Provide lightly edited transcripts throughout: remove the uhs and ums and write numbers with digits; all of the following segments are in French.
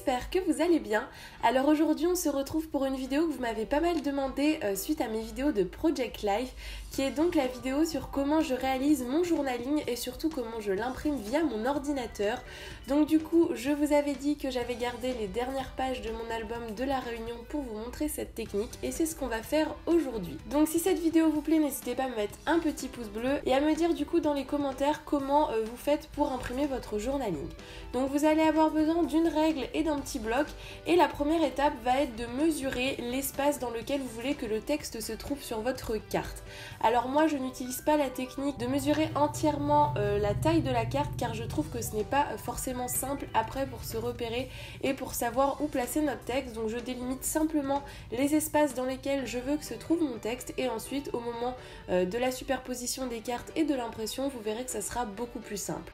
j'espère que vous allez bien. Alors aujourd'hui on se retrouve pour une vidéo que vous m'avez pas mal demandé suite à mes vidéos de Project Life, qui est donc la vidéo sur comment je réalise mon journaling et surtout comment je l'imprime via mon ordinateur. Donc du coup je vous avais dit que j'avais gardé les dernières pages de mon album de la Réunion pour vous montrer cette technique et c'est ce qu'on va faire aujourd'hui. Donc si cette vidéo vous plaît, n'hésitez pas à me mettre un petit pouce bleu et à me dire du coup dans les commentaires comment vous faites pour imprimer votre journaling. Donc vous allez avoir besoin d'une règle et d'un petit bloc et la première étape va être de mesurer l'espace dans lequel vous voulez que le texte se trouve sur votre carte. Alors moi je n'utilise pas la technique de mesurer entièrement la taille de la carte car je trouve que ce n'est pas forcément simple après pour se repérer et pour savoir où placer notre texte. Donc je délimite simplement les espaces dans lesquels je veux que se trouve mon texte et ensuite au moment de la superposition des cartes et de l'impression, vous verrez que ça sera beaucoup plus simple.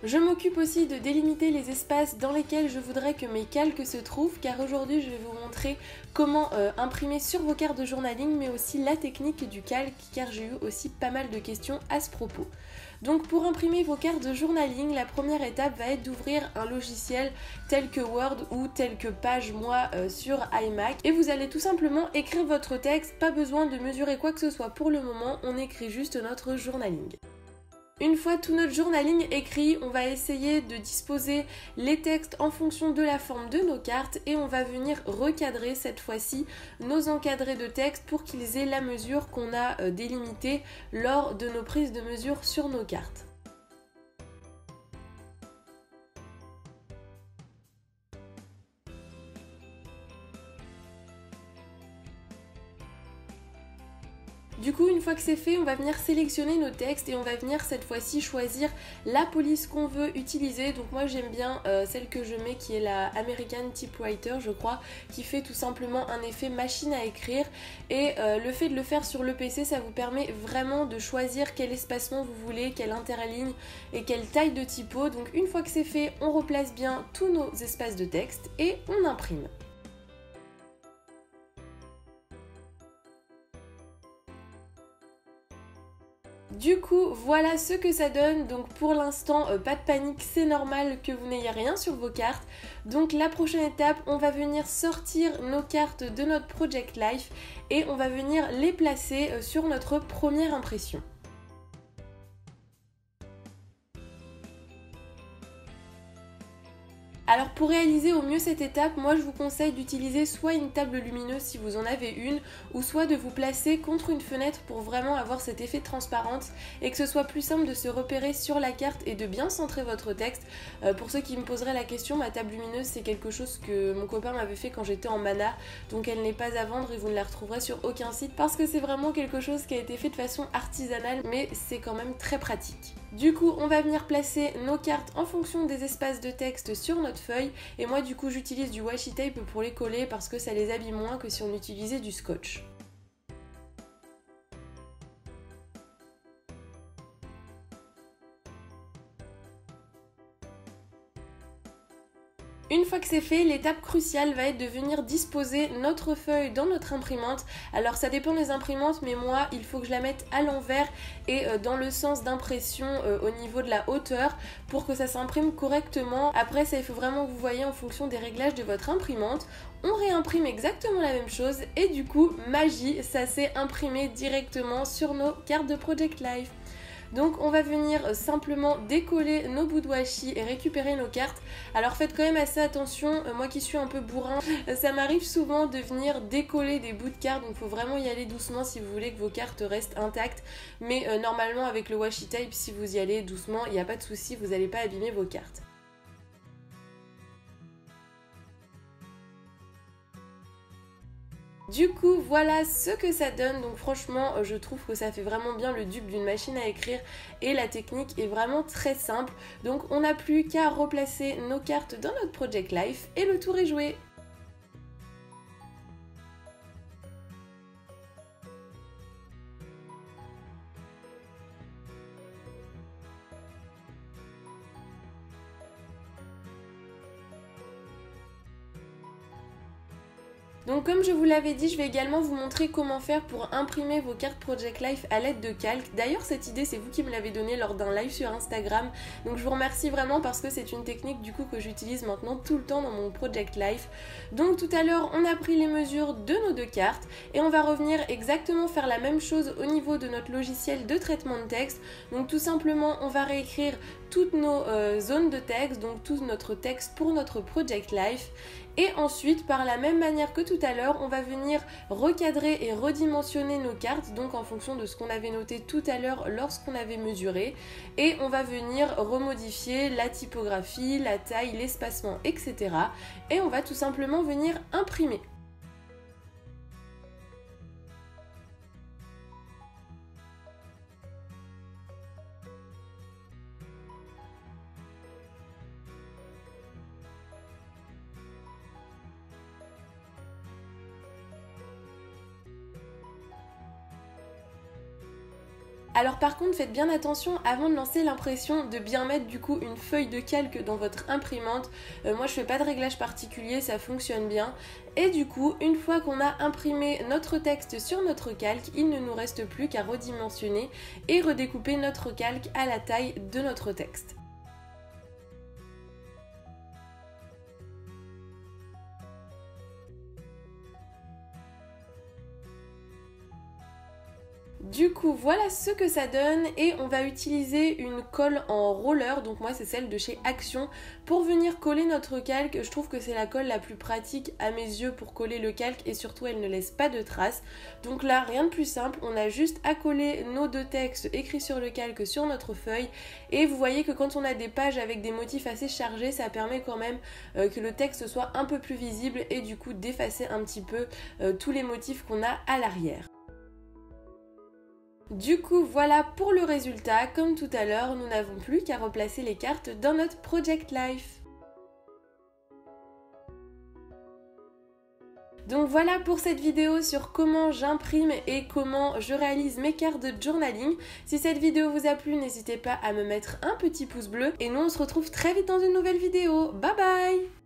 Je m'occupe aussi de délimiter les espaces dans lesquels je voudrais que mes calques se trouvent car aujourd'hui je vais vous montrer comment imprimer sur vos cartes de journaling mais aussi la technique du calque car j'ai eu aussi pas mal de questions à ce propos. Donc pour imprimer vos cartes de journaling, la première étape va être d'ouvrir un logiciel tel que Word ou tel que Pages-moi sur iMac et vous allez tout simplement écrire votre texte, pas besoin de mesurer quoi que ce soit pour le moment, on écrit juste notre journaling. Une fois tout notre journaling écrit, on va essayer de disposer les textes en fonction de la forme de nos cartes et on va venir recadrer cette fois-ci nos encadrés de texte pour qu'ils aient la mesure qu'on a délimitée lors de nos prises de mesure sur nos cartes. Du coup, une fois que c'est fait, on va venir sélectionner nos textes et on va venir cette fois-ci choisir la police qu'on veut utiliser. Donc moi j'aime bien celle que je mets qui est la American Typewriter je crois, qui fait tout simplement un effet machine à écrire et le fait de le faire sur le PC, ça vous permet vraiment de choisir quel espacement vous voulez, quelle interligne et quelle taille de typo. Donc une fois que c'est fait, on replace bien tous nos espaces de texte et on imprime. Du coup, voilà ce que ça donne. Donc pour l'instant, pas de panique, c'est normal que vous n'ayez rien sur vos cartes. Donc la prochaine étape, on va venir sortir nos cartes de notre Project Life et on va venir les placer sur notre première impression. Alors pour réaliser au mieux cette étape, moi je vous conseille d'utiliser soit une table lumineuse si vous en avez une, ou soit de vous placer contre une fenêtre pour vraiment avoir cet effet de transparence et que ce soit plus simple de se repérer sur la carte et de bien centrer votre texte. Pour ceux qui me poseraient la question, ma table lumineuse c'est quelque chose que mon copain m'avait fait quand j'étais en Mana, donc elle n'est pas à vendre et vous ne la retrouverez sur aucun site parce que c'est vraiment quelque chose qui a été fait de façon artisanale mais c'est quand même très pratique. Du coup on va venir placer nos cartes en fonction des espaces de texte sur notre feuille et moi du coup j'utilise du washi tape pour les coller parce que ça les abîme moins que si on utilisait du scotch. Une fois que c'est fait, l'étape cruciale va être de venir disposer notre feuille dans notre imprimante. Alors ça dépend des imprimantes, mais moi il faut que je la mette à l'envers et dans le sens d'impression au niveau de la hauteur pour que ça s'imprime correctement. Après ça il faut vraiment que vous voyez en fonction des réglages de votre imprimante. On réimprime exactement la même chose et du coup, magie, ça s'est imprimé directement sur nos cartes de Project Life. Donc on va venir simplement décoller nos bouts de washi et récupérer nos cartes. Alors faites quand même assez attention, moi qui suis un peu bourrin, ça m'arrive souvent de venir décoller des bouts de cartes, donc il faut vraiment y aller doucement si vous voulez que vos cartes restent intactes. Mais normalement avec le washi tape, si vous y allez doucement, il n'y a pas de souci, vous n'allez pas abîmer vos cartes. Du coup voilà ce que ça donne, donc franchement je trouve que ça fait vraiment bien le dupe d'une machine à écrire et la technique est vraiment très simple. Donc on n'a plus qu'à replacer nos cartes dans notre Project Life et le tour est joué. Donc comme je vous l'avais dit, je vais également vous montrer comment faire pour imprimer vos cartes Project Life à l'aide de calque. D'ailleurs cette idée c'est vous qui me l'avez donnée lors d'un live sur Instagram, donc je vous remercie vraiment parce que c'est une technique du coup que j'utilise maintenant tout le temps dans mon Project Life. Donc tout à l'heure on a pris les mesures de nos deux cartes et on va revenir exactement faire la même chose au niveau de notre logiciel de traitement de texte. Donc tout simplement on va réécrire toutes nos zones de texte, donc tout notre texte pour notre Project Life. Et ensuite, par la même manière que tout à l'heure, on va venir recadrer et redimensionner nos cartes, donc en fonction de ce qu'on avait noté tout à l'heure lorsqu'on avait mesuré. Et on va venir remodifier la typographie, la taille, l'espacement, etc. Et on va tout simplement venir imprimer. Alors par contre faites bien attention avant de lancer l'impression de bien mettre du coup une feuille de calque dans votre imprimante. Moi je fais pas de réglage particulier, ça fonctionne bien. Et du coup une fois qu'on a imprimé notre texte sur notre calque, il ne nous reste plus qu'à redimensionner et redécouper notre calque à la taille de notre texte. Du coup voilà ce que ça donne et on va utiliser une colle en roller, donc moi c'est celle de chez Action, pour venir coller notre calque. Je trouve que c'est la colle la plus pratique à mes yeux pour coller le calque et surtout elle ne laisse pas de traces. Donc là rien de plus simple, on a juste à coller nos deux textes écrits sur le calque sur notre feuille et vous voyez que quand on a des pages avec des motifs assez chargés, ça permet quand même que le texte soit un peu plus visible et du coup d'effacer un petit peu tous les motifs qu'on a à l'arrière. Du coup voilà pour le résultat, comme tout à l'heure, nous n'avons plus qu'à replacer les cartes dans notre Project Life. Donc voilà pour cette vidéo sur comment j'imprime et comment je réalise mes cartes de journaling. Si cette vidéo vous a plu, n'hésitez pas à me mettre un petit pouce bleu et nous on se retrouve très vite dans une nouvelle vidéo. Bye bye!